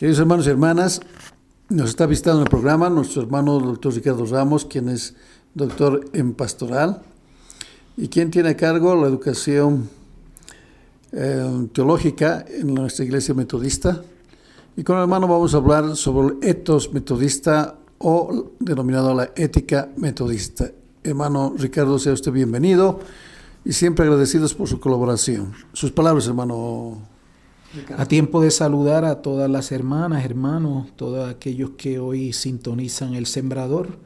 Queridos hermanos y hermanas, nos está visitando en el programa nuestro hermano doctor Ricardo Ramos, quien es doctor en pastoral y quien tiene a cargo la educación teológica en nuestra iglesia metodista. Y con el hermano vamos a hablar sobre el etos metodista o denominado la ética metodista. Hermano Ricardo, sea usted bienvenido y siempre agradecidos por su colaboración. Sus palabras, hermano Ricardo. A tiempo de saludar a todas las hermanas, hermanos, todos aquellos que hoy sintonizan el Sembrador.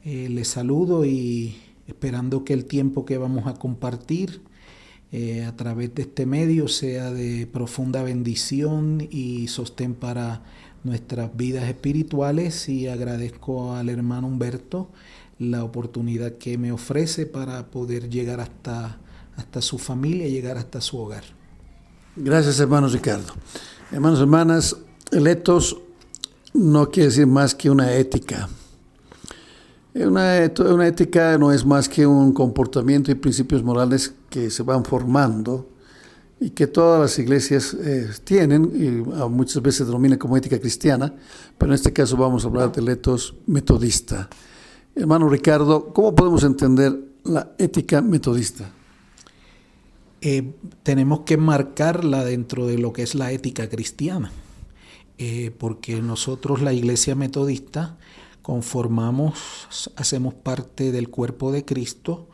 Les saludo y esperando que el tiempo que vamos a compartir a través de este medio sea de profunda bendición y sostén para nuestras vidas espirituales, y agradezco al hermano Humberto la oportunidad que me ofrece para poder llegar hasta su familia, llegar hasta su hogar. Gracias, hermano Ricardo. Hermanos y hermanas, el etos no quiere decir más que una ética. Una ética no es más que un comportamiento y principios morales que se van formando y que todas las iglesias tienen, y muchas veces se denomina como ética cristiana, pero en este caso vamos a hablar del etos metodista. Hermano Ricardo, ¿cómo podemos entender la ética metodista? Tenemos que marcarla dentro de lo que es la ética cristiana, porque nosotros, la iglesia metodista, hacemos parte del cuerpo de Cristo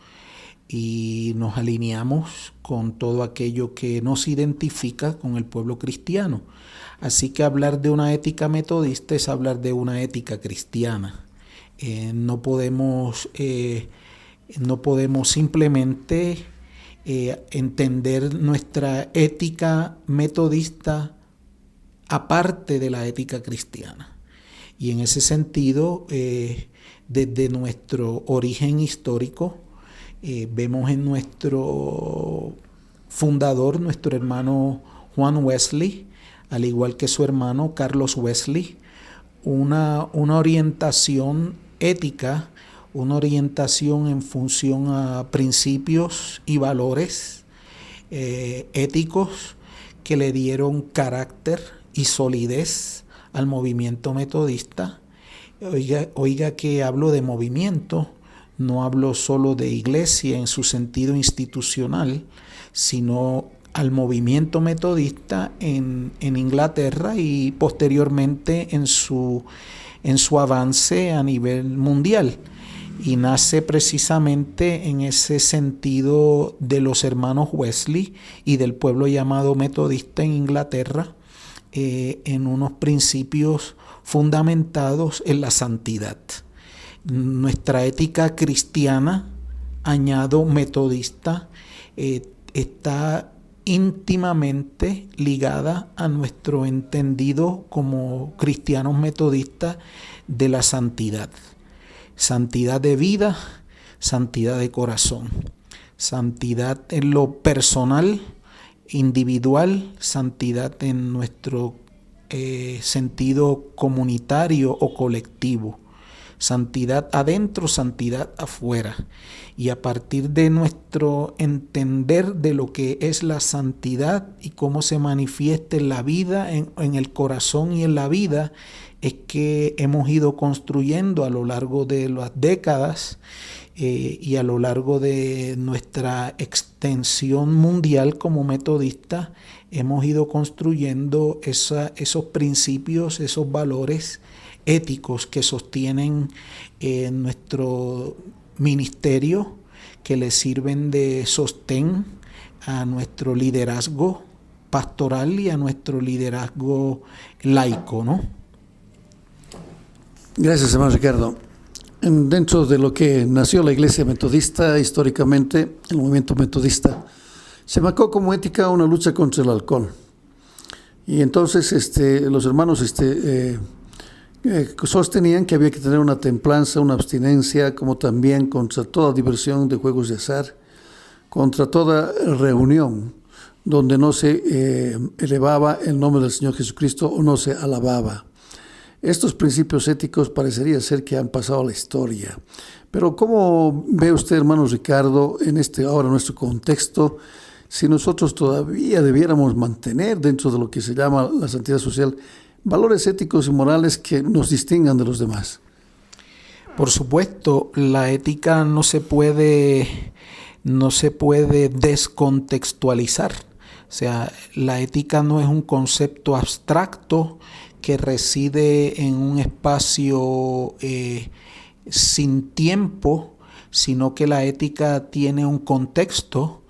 y nos alineamos con todo aquello que nos identifica con el pueblo cristiano. Así que hablar de una ética metodista es hablar de una ética cristiana. No podemos simplemente entender nuestra ética metodista aparte de la ética cristiana. Y en ese sentido, desde nuestro origen histórico, vemos en nuestro fundador, nuestro hermano Juan Wesley, al igual que su hermano Carlos Wesley, una orientación ética, una orientación en función a principios y valores éticos que le dieron carácter y solidez al movimiento metodista. Oiga que hablo de movimiento, no hablo solo de iglesia en su sentido institucional, sino al movimiento metodista en Inglaterra y posteriormente en su avance a nivel mundial. Y nace precisamente en ese sentido de los hermanos Wesley y del pueblo llamado metodista en Inglaterra, en unos principios fundamentados en la santidad. Nuestra ética cristiana, añado metodista, está íntimamente ligada a nuestro entendido como cristianos metodistas de la santidad. Santidad de vida, santidad de corazón, santidad en lo personal, individual, santidad en nuestro sentido comunitario o colectivo, santidad adentro, santidad afuera. Y a partir de nuestro entender de lo que es la santidad y cómo se manifiesta en la vida, en el corazón y en la vida, es que hemos ido construyendo a lo largo de las décadas y a lo largo de nuestra extensión mundial como metodistas, hemos ido construyendo esos principios, esos valores éticos que sostienen nuestro ministerio, que le sirven de sostén a nuestro liderazgo pastoral y a nuestro liderazgo laico, ¿no? Gracias, hermano Ricardo. Dentro de lo que nació la iglesia metodista, históricamente, el movimiento metodista, se marcó como ética una lucha contra el alcohol. Y entonces los hermanos sostenían que había que tener una templanza, una abstinencia, como también contra toda diversión de juegos de azar, contra toda reunión donde no se elevaba el nombre del Señor Jesucristo o no se alababa. Estos principios éticos parecería ser que han pasado a la historia. Pero ¿cómo ve usted, hermano Ricardo, en ahora nuestro contexto, si nosotros todavía debiéramos mantener dentro de lo que se llama la santidad social valores éticos y morales que nos distingan de los demás. Por supuesto, la ética no se puede descontextualizar. O sea, la ética no es un concepto abstracto que reside en un espacio sin tiempo, sino que la ética tiene un contexto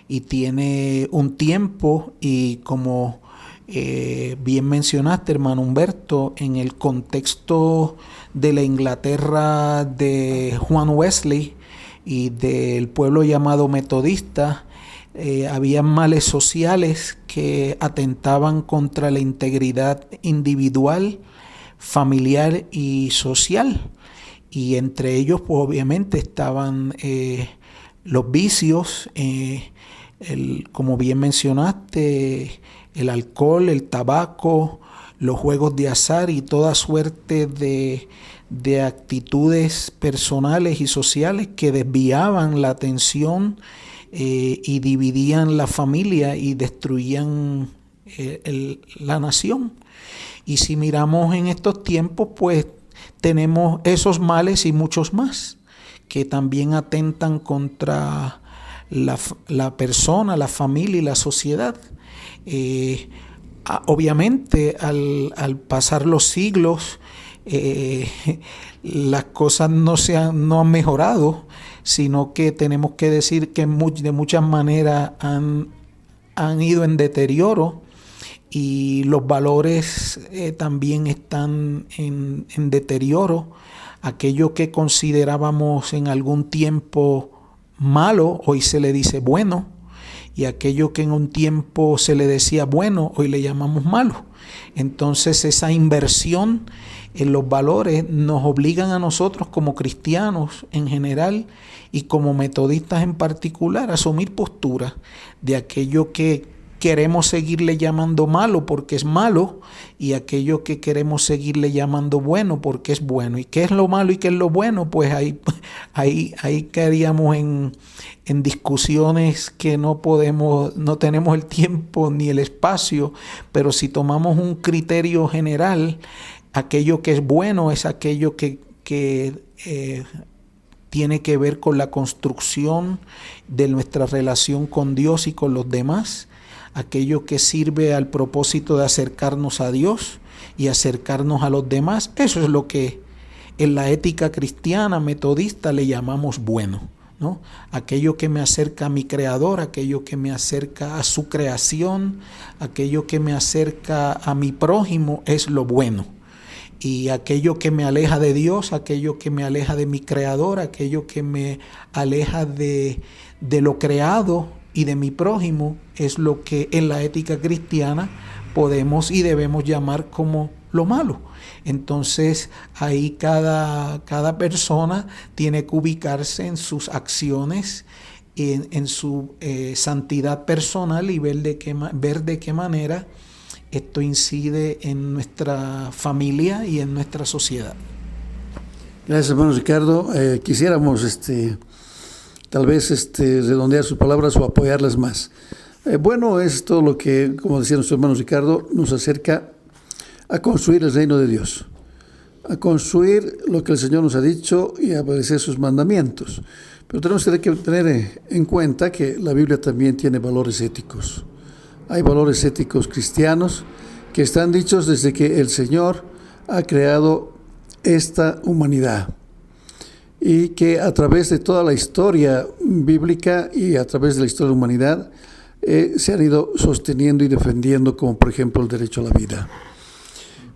y tiene un tiempo, y como bien mencionaste, hermano Humberto, en el contexto de la Inglaterra de Juan Wesley y del pueblo llamado metodista, había males sociales que atentaban contra la integridad individual, familiar y social. Y entre ellos, pues obviamente estaban los vicios, como bien mencionaste, el alcohol, el tabaco, los juegos de azar y toda suerte de actitudes personales y sociales que desviaban la atención y dividían la familia y destruían la nación. Y si miramos en estos tiempos, pues tenemos esos males y muchos más que también atentan contra la persona, la familia y la sociedad. Obviamente al pasar los siglos las cosas no han mejorado, sino que tenemos que decir que de muchas maneras han ido en deterioro, y los valores también están en deterioro. Aquello que considerábamos en algún tiempo malo, hoy se le dice bueno, y aquello que en un tiempo se le decía bueno, hoy le llamamos malo. Entonces esa inversión en los valores nos obligan a nosotros como cristianos en general y como metodistas en particular a asumir postura de aquello que queremos seguirle llamando malo porque es malo, y aquello que queremos seguirle llamando bueno porque es bueno. ¿Y qué es lo malo y qué es lo bueno? Pues ahí caeríamos en discusiones que no tenemos el tiempo ni el espacio, pero si tomamos un criterio general, aquello que es bueno es aquello que tiene que ver con la construcción de nuestra relación con Dios y con los demás, aquello que sirve al propósito de acercarnos a Dios y acercarnos a los demás. Eso es lo que en la ética cristiana metodista le llamamos bueno, ¿no? Aquello que me acerca a mi Creador, aquello que me acerca a su creación, aquello que me acerca a mi prójimo es lo bueno. Y aquello que me aleja de Dios, aquello que me aleja de mi Creador, aquello que me aleja de lo creado y de mi prójimo, es lo que en la ética cristiana podemos y debemos llamar como lo malo. Entonces ahí cada persona tiene que ubicarse en sus acciones, en su santidad personal, y ver de qué manera esto incide en nuestra familia y en nuestra sociedad. Gracias, hermano Ricardo. Quisiéramos tal vez redondear sus palabras o apoyarlas más. Bueno, es todo lo que, como decía nuestro hermano Ricardo, nos acerca a construir el reino de Dios, a construir lo que el Señor nos ha dicho y a obedecer sus mandamientos. Pero tenemos que tener en cuenta que la Biblia también tiene valores éticos. Hay valores éticos cristianos que están dichos desde que el Señor ha creado esta humanidad, y que a través de toda la historia bíblica y a través de la historia de la humanidad se han ido sosteniendo y defendiendo, como por ejemplo el derecho a la vida.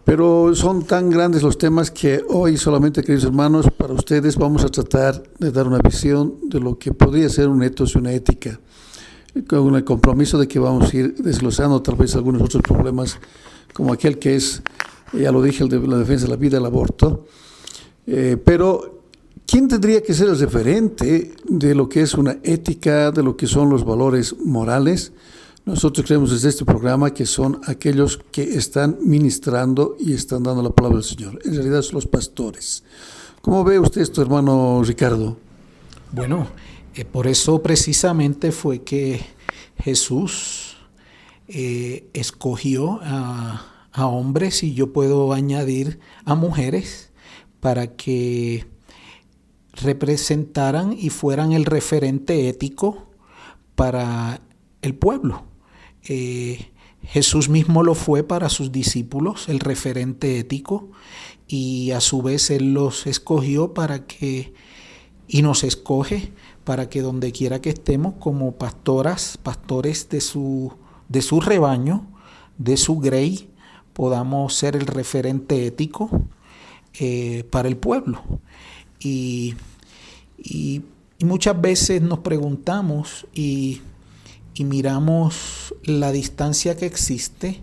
Pero son tan grandes los temas que hoy solamente, queridos hermanos, para ustedes vamos a tratar de dar una visión de lo que podría ser un ethos y una ética, con el compromiso de que vamos a ir desglosando tal vez algunos otros problemas, como aquel que es, ya lo dije, el de la defensa de la vida, el aborto. Pero ¿quién tendría que ser el referente de lo que es una ética, de lo que son los valores morales? Nosotros creemos desde este programa que son aquellos que están ministrando y están dando la palabra del Señor. En realidad son los pastores. ¿Cómo ve usted esto, hermano Ricardo? Bueno, por eso precisamente fue que Jesús escogió a a hombres y yo puedo añadir a mujeres para que representaran y fueran el referente ético para el pueblo. Jesús mismo lo fue para sus discípulos, el referente ético, y a su vez Él los escogió y nos escoge para que donde quiera que estemos como pastores de su rebaño, de su grey, podamos ser el referente ético para el pueblo. Y muchas veces nos preguntamos y miramos la distancia que existe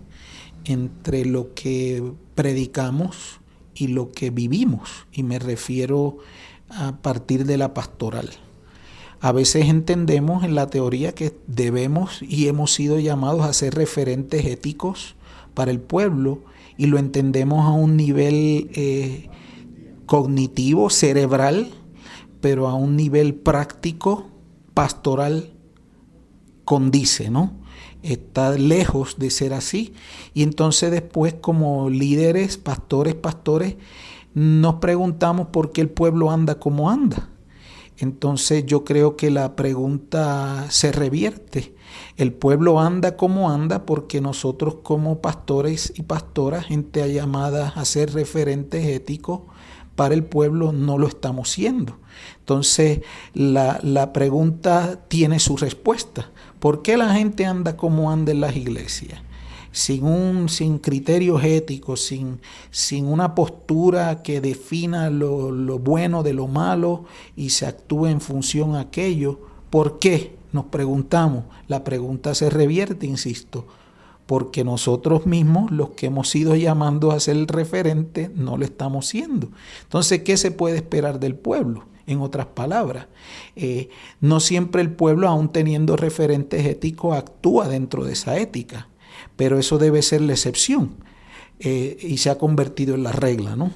entre lo que predicamos y lo que vivimos, y me refiero a partir de la pastoral. A veces entendemos en la teoría que debemos y hemos sido llamados a ser referentes éticos para el pueblo, y lo entendemos a un nivel cognitivo, cerebral, pero a un nivel práctico, pastoral, condice, ¿no? Está lejos de ser así. Y entonces después, como líderes, pastores, nos preguntamos por qué el pueblo anda como anda. Entonces yo creo que la pregunta se revierte. El pueblo anda como anda porque nosotros como pastores y pastoras, gente llamada a ser referentes éticos para el pueblo, no lo estamos siendo. Entonces la pregunta tiene su respuesta. ¿Por qué la gente anda como anda en las iglesias? Sin criterios éticos, sin una postura que defina lo bueno de lo malo y se actúe en función a aquello. ¿Por qué? Nos preguntamos. La pregunta se revierte, insisto, porque nosotros mismos, los que hemos sido llamando a ser el referente, no lo estamos siendo. Entonces, ¿qué se puede esperar del pueblo? En otras palabras, no siempre el pueblo, aun teniendo referentes éticos, actúa dentro de esa ética, pero eso debe ser la excepción y se ha convertido en la regla, ¿no?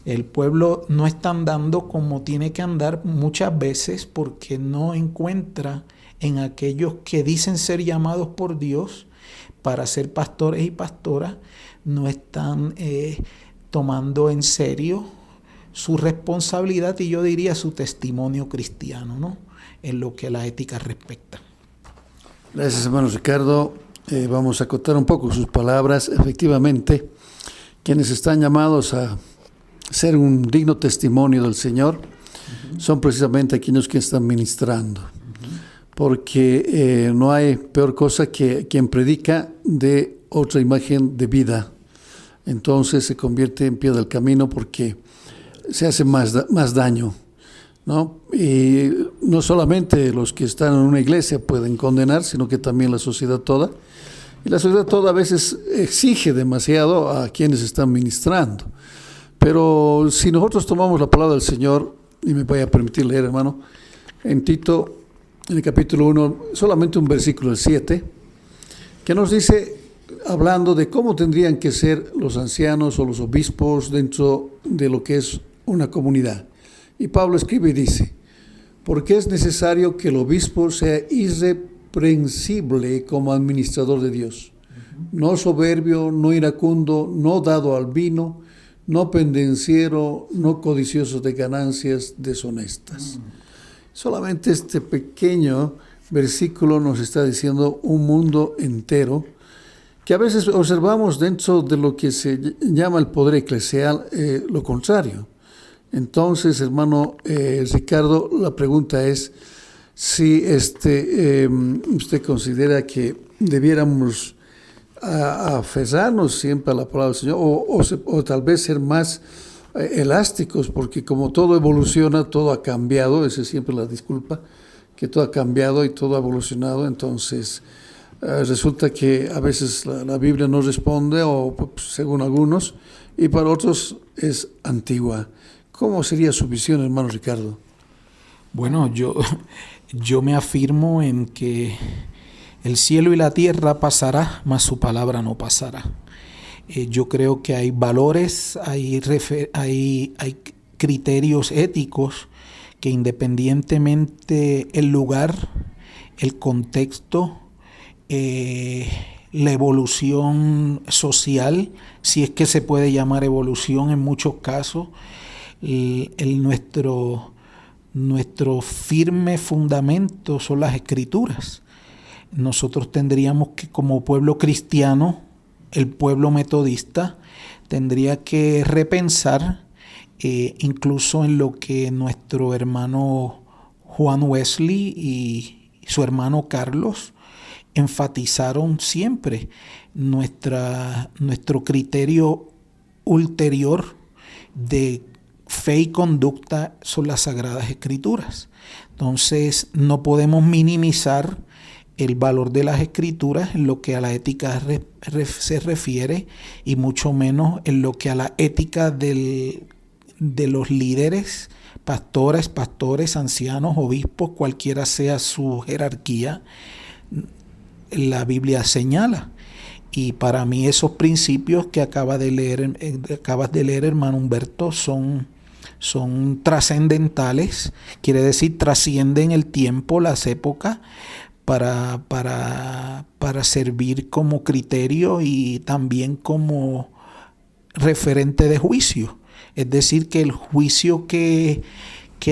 El pueblo no está andando como tiene que andar muchas veces porque no encuentra en aquellos que dicen ser llamados por Dios para ser pastores y pastoras, no están tomando en serio su responsabilidad y yo diría su testimonio cristiano, ¿no? En lo que a la ética respecta. Gracias, hermano Ricardo. Vamos a acotar un poco sus palabras. Efectivamente, quienes están llamados a ser un digno testimonio del Señor son precisamente aquellos que están ministrando. Porque no hay peor cosa que quien predica de otra imagen de vida. Entonces se convierte en pie del camino porque se hace más daño, ¿no? Y no solamente los que están en una iglesia pueden condenar, sino que también la sociedad toda. Y la sociedad toda a veces exige demasiado a quienes están ministrando. Pero si nosotros tomamos la palabra del Señor, y me voy a permitir leer, hermano, en Tito, en el capítulo 1, solamente un versículo, el 7, que nos dice, hablando de cómo tendrían que ser los ancianos o los obispos dentro de lo que es una comunidad. Y Pablo escribe y dice, porque es necesario que el obispo sea irreprensible como administrador de Dios, no soberbio, no iracundo, no dado al vino, no pendenciero, no codicioso de ganancias deshonestas. Solamente este pequeño versículo nos está diciendo un mundo entero que a veces observamos dentro de lo que se llama el poder eclesial, lo contrario. Entonces, hermano Ricardo, la pregunta es si usted considera que debiéramos aferrarnos siempre a la palabra del Señor o tal vez ser más elásticos, porque como todo evoluciona, todo ha cambiado, esa es siempre la disculpa, que todo ha cambiado y todo ha evolucionado, entonces resulta que a veces la Biblia no responde, o según algunos, y para otros es antigua. ¿Cómo sería su visión, hermano Ricardo? Bueno, yo me afirmo en que el cielo y la tierra pasará, mas su palabra no pasará. Yo creo que hay valores, hay criterios éticos que independientemente el lugar, el contexto, la evolución social, si es que se puede llamar evolución en muchos casos, nuestro firme fundamento son las Escrituras. Nosotros tendríamos que, como pueblo cristiano, el pueblo metodista, tendría que repensar incluso en lo que nuestro hermano Juan Wesley y su hermano Carlos enfatizaron siempre. Nuestro criterio ulterior de fe y conducta son las Sagradas Escrituras. Entonces no podemos minimizar el valor de las Escrituras en lo que a la ética se refiere, y mucho menos en lo que a la ética de los líderes, pastores, ancianos, obispos, cualquiera sea su jerarquía, la Biblia señala. Y para mí esos principios que acabas de leer, hermano Humberto, son trascendentales, quiere decir trascienden el tiempo, las épocas, para servir como criterio y también como referente de juicio. Es decir, que el juicio que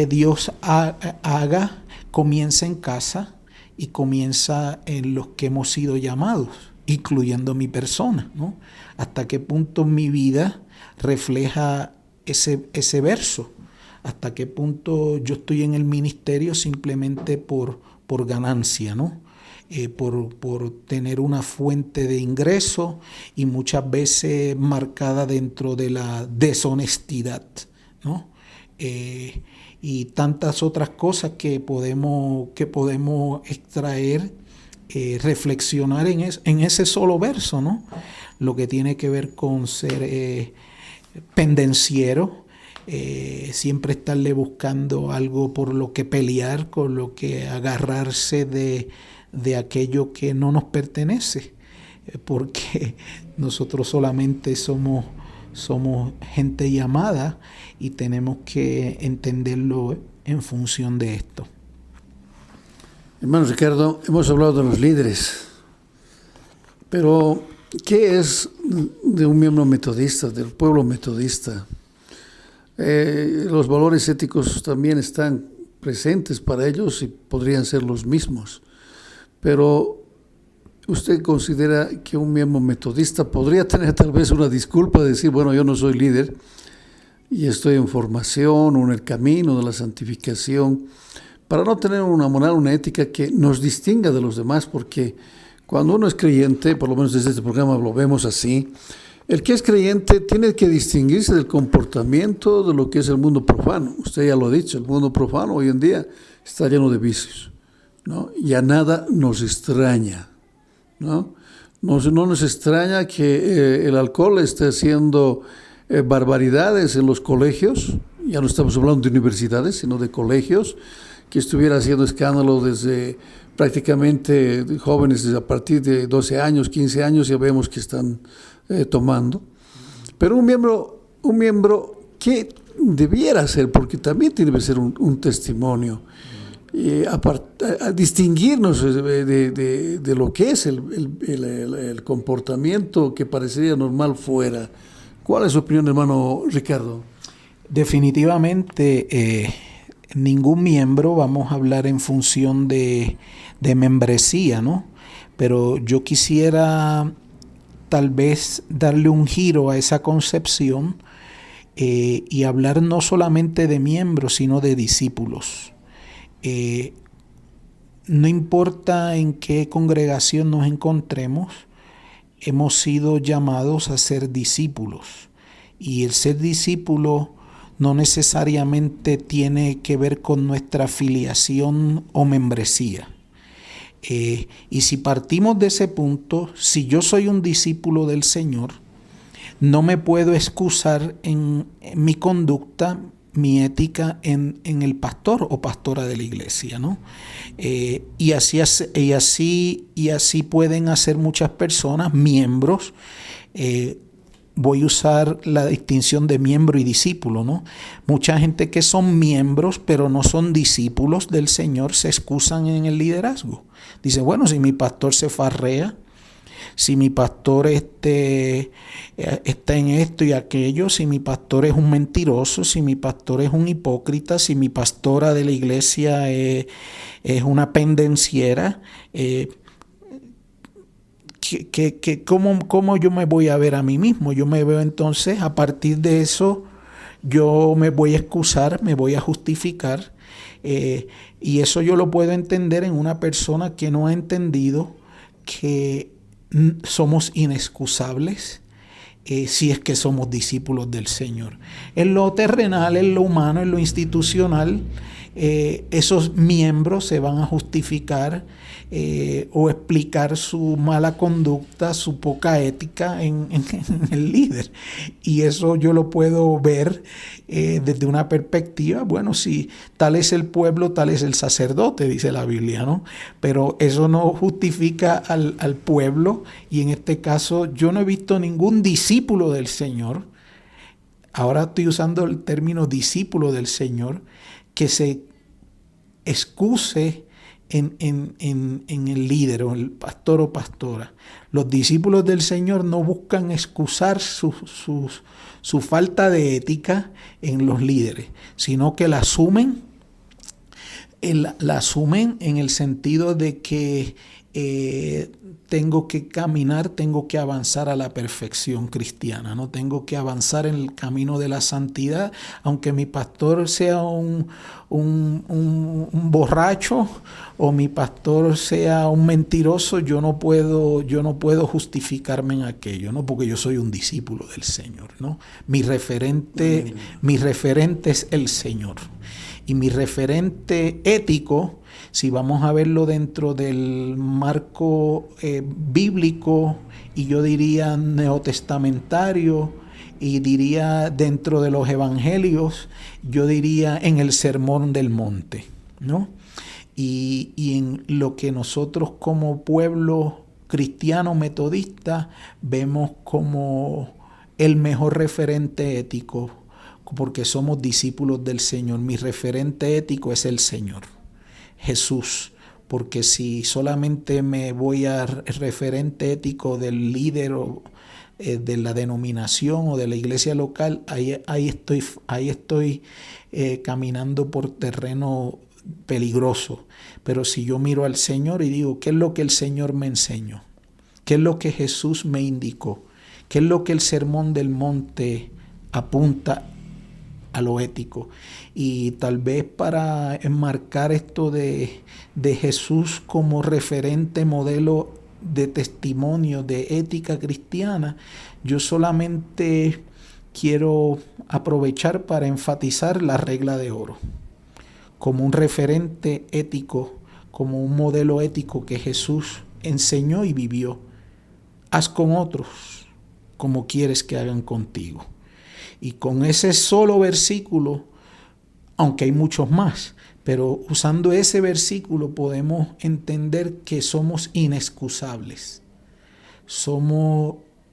Dios haga comienza en casa y comienza en los que hemos sido llamados, incluyendo mi persona, ¿no? Hasta qué punto mi vida refleja ese verso, hasta qué punto yo estoy en el ministerio simplemente por ganancia, ¿no? Por tener una fuente de ingreso, y muchas veces marcada dentro de la deshonestidad, ¿no? Y tantas otras cosas que podemos extraer, reflexionar en ese solo verso, ¿no? Lo que tiene que ver con ser pendenciero, siempre estarle buscando algo por lo que pelear, con lo que agarrarse de aquello que no nos pertenece, porque nosotros solamente somos gente llamada y tenemos que entenderlo en función de esto. Hermano Ricardo, hemos hablado de los líderes, pero ¿qué es de un miembro metodista, del pueblo metodista? Los valores éticos también están presentes para ellos y podrían ser los mismos, pero ¿usted considera que un miembro metodista podría tener tal vez una disculpa de decir, bueno, yo no soy líder y estoy en formación o en el camino de la santificación, para no tener una moral, una ética que nos distinga de los demás? Porque cuando uno es creyente, por lo menos desde este programa lo vemos así, el que es creyente tiene que distinguirse del comportamiento de lo que es el mundo profano. Usted ya lo ha dicho, el mundo profano hoy en día está lleno de vicios, ¿no? Y a nada nos extraña, ¿no? No nos extraña que el alcohol esté haciendo barbaridades en los colegios. Ya no estamos hablando de universidades, sino de colegios, que estuviera haciendo escándalo desde prácticamente jóvenes, desde a partir de 12 años, 15 años, ya vemos que están tomando. Pero un miembro, ¿qué debiera ser? Porque también tiene que ser un testimonio, a distinguirnos de lo que es el comportamiento que parecería normal fuera. ¿Cuál es su opinión, hermano Ricardo? Definitivamente, ningún miembro, vamos a hablar en función de membresía, ¿no? Pero yo quisiera tal vez darle un giro a esa concepción y hablar no solamente de miembros, sino de discípulos. No importa en qué congregación nos encontremos, hemos sido llamados a ser discípulos. Y el ser discípulo no necesariamente tiene que ver con nuestra afiliación o membresía. Y si partimos de ese punto, si yo soy un discípulo del Señor, no me puedo excusar en mi conducta, mi ética en el pastor o pastora de la iglesia, ¿no? Y así pueden hacer muchas personas, miembros. Voy a usar la distinción de miembro y discípulo, ¿no? Mucha gente que son miembros, pero no son discípulos del Señor, se excusan en el liderazgo. Dice, bueno, si mi pastor se farrea, si mi pastor está en esto y aquello, si mi pastor es un mentiroso, si mi pastor es un hipócrita, si mi pastora de la iglesia es una pendenciera, ¿cómo yo me voy a ver a mí mismo? Yo me veo entonces, a partir de eso, yo me voy a excusar, me voy a justificar, y eso yo lo puedo entender en una persona que no ha entendido que somos inexcusables, si es que somos discípulos del Señor. En lo terrenal, en lo humano, en lo institucional, esos miembros se van a justificar o explicar su mala conducta, su poca ética en el líder. Y eso yo lo puedo ver desde una perspectiva, bueno, si tal es el pueblo, tal es el sacerdote, dice la Biblia, ¿no? Pero eso no justifica al pueblo, y en este caso yo no he visto ningún discípulo del Señor, ahora estoy usando el término discípulo del Señor, que se excuse en el líder o el pastor o pastora. Los discípulos del Señor no buscan excusar su falta de ética en los líderes, sino que la asumen en el sentido de que tengo que caminar, tengo que avanzar a la perfección cristiana, no tengo que avanzar en el camino de la santidad, aunque mi pastor sea un borracho o mi pastor sea un mentiroso, yo no puedo justificarme en aquello, ¿no? Porque yo soy un discípulo del Señor, ¿no? Mi referente es el Señor. Y mi referente ético, si vamos a verlo dentro del marco bíblico, y yo diría neotestamentario, y diría dentro de los evangelios, yo diría en el Sermón del Monte, ¿no? Y en lo que nosotros como pueblo cristiano metodista vemos como el mejor referente ético, porque somos discípulos del Señor. Mi referente ético es el Señor, Jesús, porque si solamente me voy a referente ético del líder o de la denominación o de la iglesia local, ahí estoy caminando por terreno peligroso. Pero si yo miro al Señor y digo, ¿qué es lo que el Señor me enseñó? ¿Qué es lo que Jesús me indicó? ¿Qué es lo que el Sermón del Monte apunta a lo ético? Y tal vez para enmarcar esto de Jesús como referente, modelo de testimonio de ética cristiana, yo solamente quiero aprovechar para enfatizar la regla de oro como un referente ético, como un modelo ético que Jesús enseñó y vivió. Haz con otros como quieres que hagan contigo. Y con ese solo versículo, aunque hay muchos más, pero usando ese versículo podemos entender que somos inexcusables.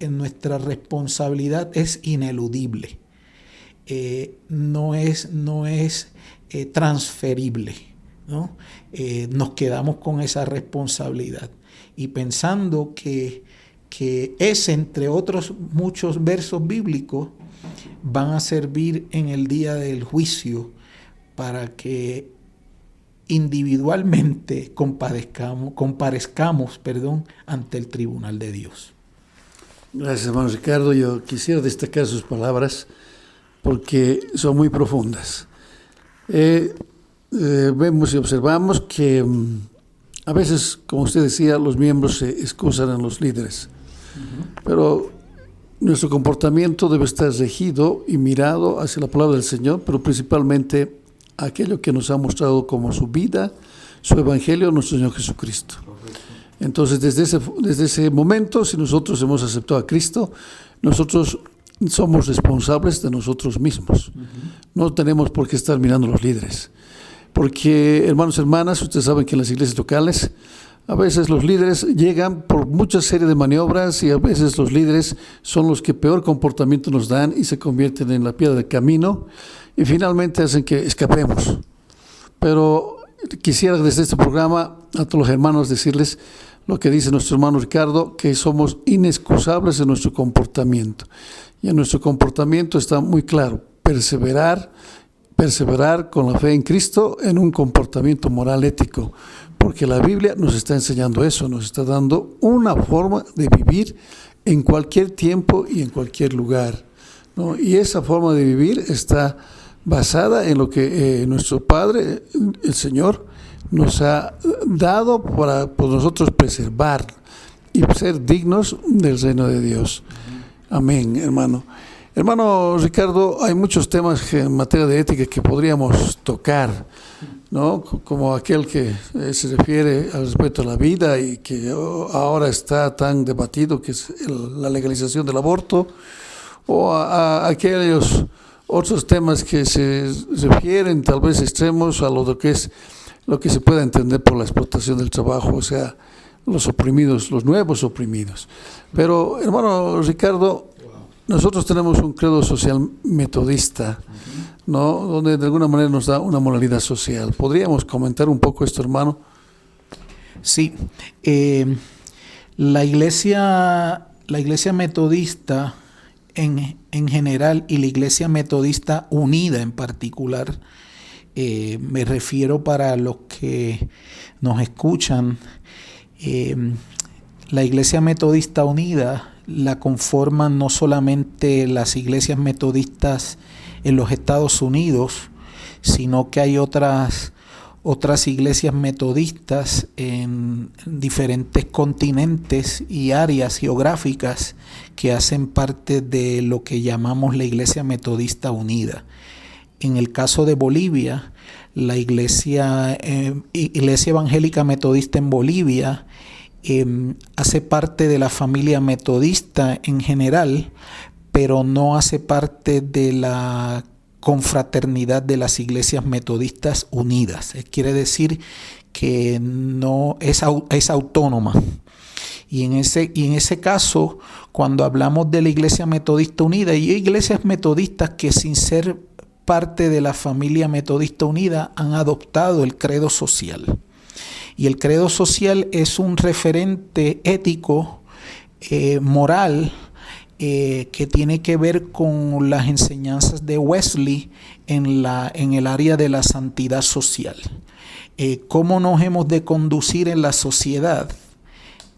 Nuestra responsabilidad es ineludible. No es transferible, ¿no? Nos quedamos con esa responsabilidad. Y pensando que ese, entre otros muchos versos bíblicos, van a servir en el día del juicio para que individualmente comparezcamos ante el tribunal de Dios. Gracias, hermano Ricardo. Yo quisiera destacar sus palabras porque son muy profundas. Vemos y observamos que a veces, como usted decía, los miembros se excusan en los líderes. Pero nuestro comportamiento debe estar regido y mirado hacia la palabra del Señor, pero principalmente aquello que nos ha mostrado como su vida, su evangelio, nuestro Señor Jesucristo. Entonces, desde ese momento, si nosotros hemos aceptado a Cristo, nosotros somos responsables de nosotros mismos. No tenemos por qué estar mirando a los líderes. Porque, hermanos y hermanas, ustedes saben que en las iglesias locales, a veces los líderes llegan por mucha serie de maniobras y a veces los líderes son los que peor comportamiento nos dan y se convierten en la piedra del camino y finalmente hacen que escapemos. Pero quisiera desde este programa a todos los hermanos decirles, lo que dice nuestro hermano Ricardo, que somos inexcusables en nuestro comportamiento. Y en nuestro comportamiento está muy claro, perseverar con la fe en Cristo en un comportamiento moral ético, porque la Biblia nos está enseñando eso, nos está dando una forma de vivir en cualquier tiempo y en cualquier lugar, ¿no? Y esa forma de vivir está basada en lo que nuestro Padre, el Señor, nos ha dado para nosotros preservar y ser dignos del reino de Dios. Amén, hermano. Hermano Ricardo, hay muchos temas en materia de ética que podríamos tocar, ¿no? Como aquel que se refiere al respeto a la vida y que ahora está tan debatido, que es la legalización del aborto, o a aquellos otros temas que se refieren tal vez extremos a lo que es lo que se puede entender por la explotación del trabajo, o sea, los oprimidos, los nuevos oprimidos. Pero, hermano Ricardo, nosotros tenemos un credo social metodista, ¿no? Donde de alguna manera nos da una moralidad social. ¿Podríamos comentar un poco esto, hermano? Sí. La iglesia metodista en general y la iglesia metodista unida en particular, me refiero para los que nos escuchan, la iglesia metodista unida la conforman no solamente las iglesias metodistas en los Estados Unidos, sino que hay otras iglesias metodistas en diferentes continentes y áreas geográficas que hacen parte de lo que llamamos la Iglesia Metodista Unida. En el caso de Bolivia, la Iglesia Evangélica Metodista en Bolivia hace parte de la familia metodista en general, pero no hace parte de la confraternidad de las iglesias metodistas unidas. Quiere decir que no es autónoma. Y en ese caso, cuando hablamos de la iglesia metodista unida, y hay iglesias metodistas que sin ser parte de la familia metodista unida han adoptado el credo social. Y el credo social es un referente ético, moral, que tiene que ver con las enseñanzas de Wesley en el área de la santidad social. Cómo nos hemos de conducir en la sociedad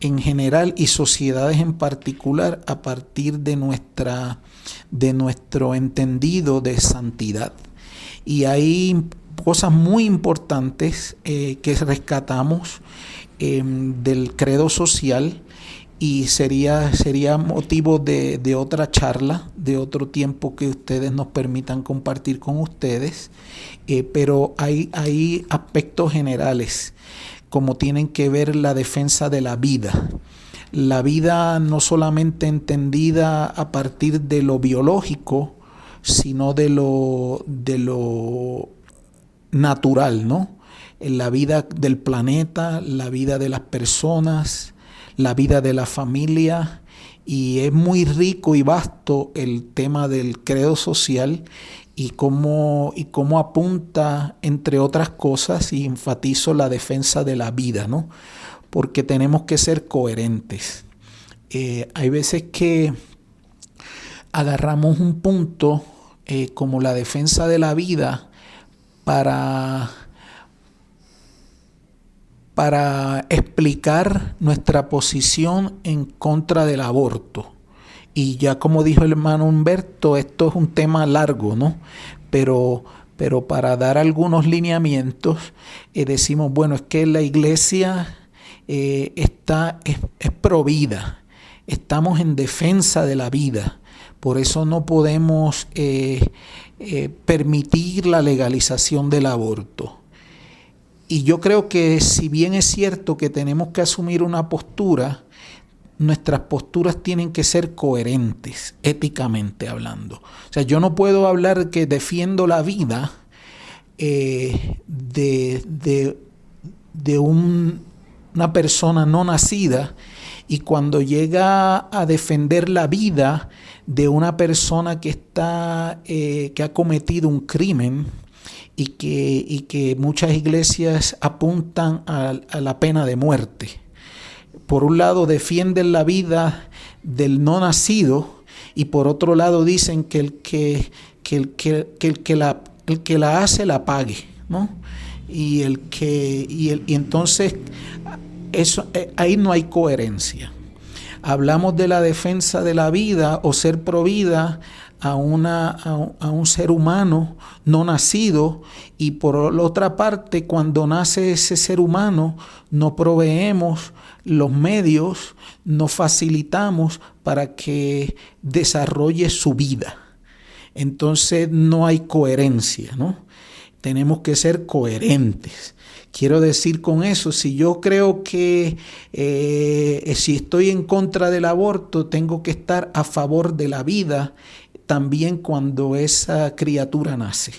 en general y sociedades en particular a partir de nuestro entendido de santidad. Y hay cosas muy importantes que rescatamos del credo social, y sería motivo de otra charla, de otro tiempo que ustedes nos permitan compartir con ustedes, pero hay aspectos generales como tienen que ver la defensa de la vida. La vida no solamente entendida a partir de lo biológico, sino de lo natural, ¿no? La vida del planeta, la vida de las personas, la vida de la familia, y es muy rico y vasto el tema del credo social y cómo apunta, entre otras cosas, y enfatizo la defensa de la vida, ¿no? Porque tenemos que ser coherentes. Hay veces que agarramos un punto como la defensa de la vida para explicar nuestra posición en contra del aborto. Y ya como dijo el hermano Humberto, esto es un tema largo, ¿no? Pero para dar algunos lineamientos, decimos, bueno, es que la iglesia es pro vida. Estamos en defensa de la vida. Por eso no podemos permitir la legalización del aborto. Y yo creo que si bien es cierto que tenemos que asumir una postura, nuestras posturas tienen que ser coherentes, éticamente hablando. O sea, yo no puedo hablar que defiendo la vida de una persona no nacida, y cuando llega a defender la vida de una persona que ha cometido un crimen, y que muchas iglesias apuntan a la pena de muerte. por un lado defienden la vida del no nacido y por otro lado dicen que el que la hace la pague, ¿no? Y entonces eso, ahí no hay coherencia. Hablamos de la defensa de la vida o ser pro vida a un ser humano no nacido, y por otra parte, cuando nace ese ser humano, no proveemos los medios, no facilitamos para que desarrolle su vida. Entonces no hay coherencia, ¿no? Tenemos que ser coherentes. Quiero decir con eso, si yo creo que si estoy en contra del aborto, tengo que estar a favor de la vida también cuando esa criatura nace.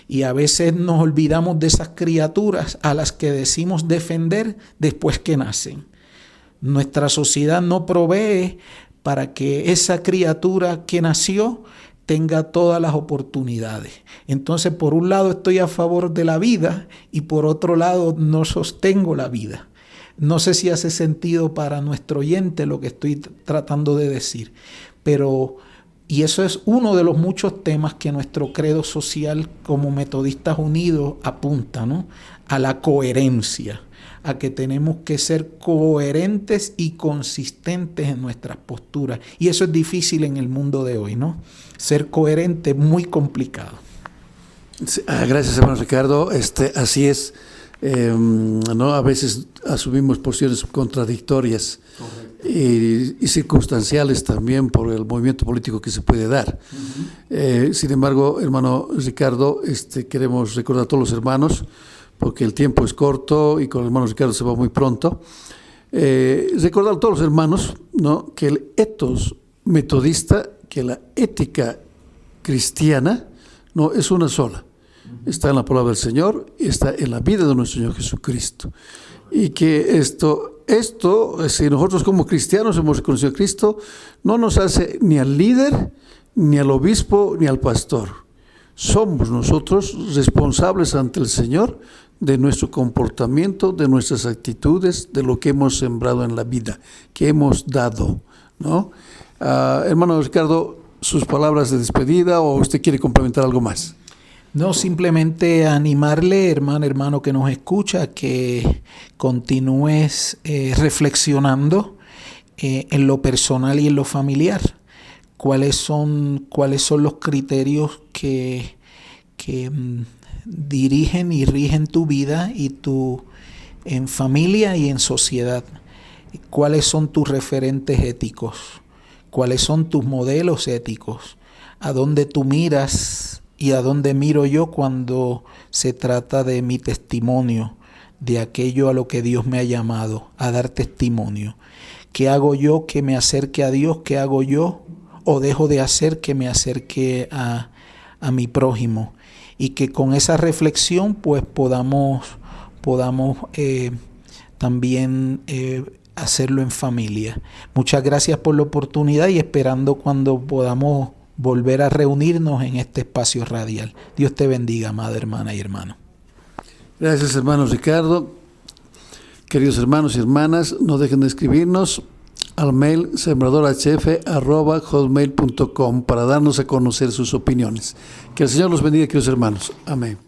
Y a veces nos olvidamos de esas criaturas a las que decimos defender después que nacen. Nuestra sociedad no provee para que esa criatura que nació tenga todas las oportunidades. Entonces, por un lado estoy a favor de la vida y por otro lado no sostengo la vida. No sé si hace sentido para nuestro oyente lo que estoy tratando de decir, pero y eso es uno de los muchos temas que nuestro credo social como Metodistas Unidos apunta, ¿no? A la coherencia, a que tenemos que ser coherentes y consistentes en nuestras posturas. Y eso es difícil en el mundo de hoy, ¿no? Ser coherente es muy complicado. Sí, gracias, hermano Ricardo. Así es. ¿No? A veces asumimos posiciones contradictorias y circunstanciales también por el movimiento político que se puede dar. Sin embargo, hermano Ricardo, queremos recordar a todos los hermanos, porque el tiempo es corto y con el hermano Ricardo se va muy pronto. Recordar a todos los hermanos, ¿no? Que el ethos metodista, que la ética cristiana, no es una sola. Está en la palabra del Señor y está en la vida de nuestro Señor Jesucristo. Y que esto, si nosotros como cristianos hemos reconocido a Cristo, no nos hace ni al líder, ni al obispo, ni al pastor. Somos nosotros responsables ante el Señor de nuestro comportamiento, de nuestras actitudes, de lo que hemos sembrado en la vida, que hemos dado, ¿no? Hermano Ricardo, sus palabras de despedida, o usted quiere complementar algo más. No, simplemente animarle, hermano que nos escucha, que continúes reflexionando en lo personal y en lo familiar. ¿Cuáles son los criterios que dirigen y rigen tu vida y en familia y en sociedad? ¿Cuáles son tus referentes éticos? ¿Cuáles son tus modelos éticos? ¿A dónde tú miras y a dónde miro yo cuando se trata de mi testimonio, de aquello a lo que Dios me ha llamado, a dar testimonio? ¿Qué hago yo que me acerque a Dios? ¿Qué hago yo o dejo de hacer que me acerque a mi prójimo? Y que con esa reflexión pues podamos también hacerlo en familia. Muchas gracias por la oportunidad y esperando cuando podamos volver a reunirnos en este espacio radial. Dios te bendiga, amada hermana y hermano. Gracias, hermano Ricardo. Queridos hermanos y hermanas, no dejen de escribirnos al mail sembradorhf@hotmail.com para darnos a conocer sus opiniones. Que el Señor los bendiga, queridos hermanos. Amén.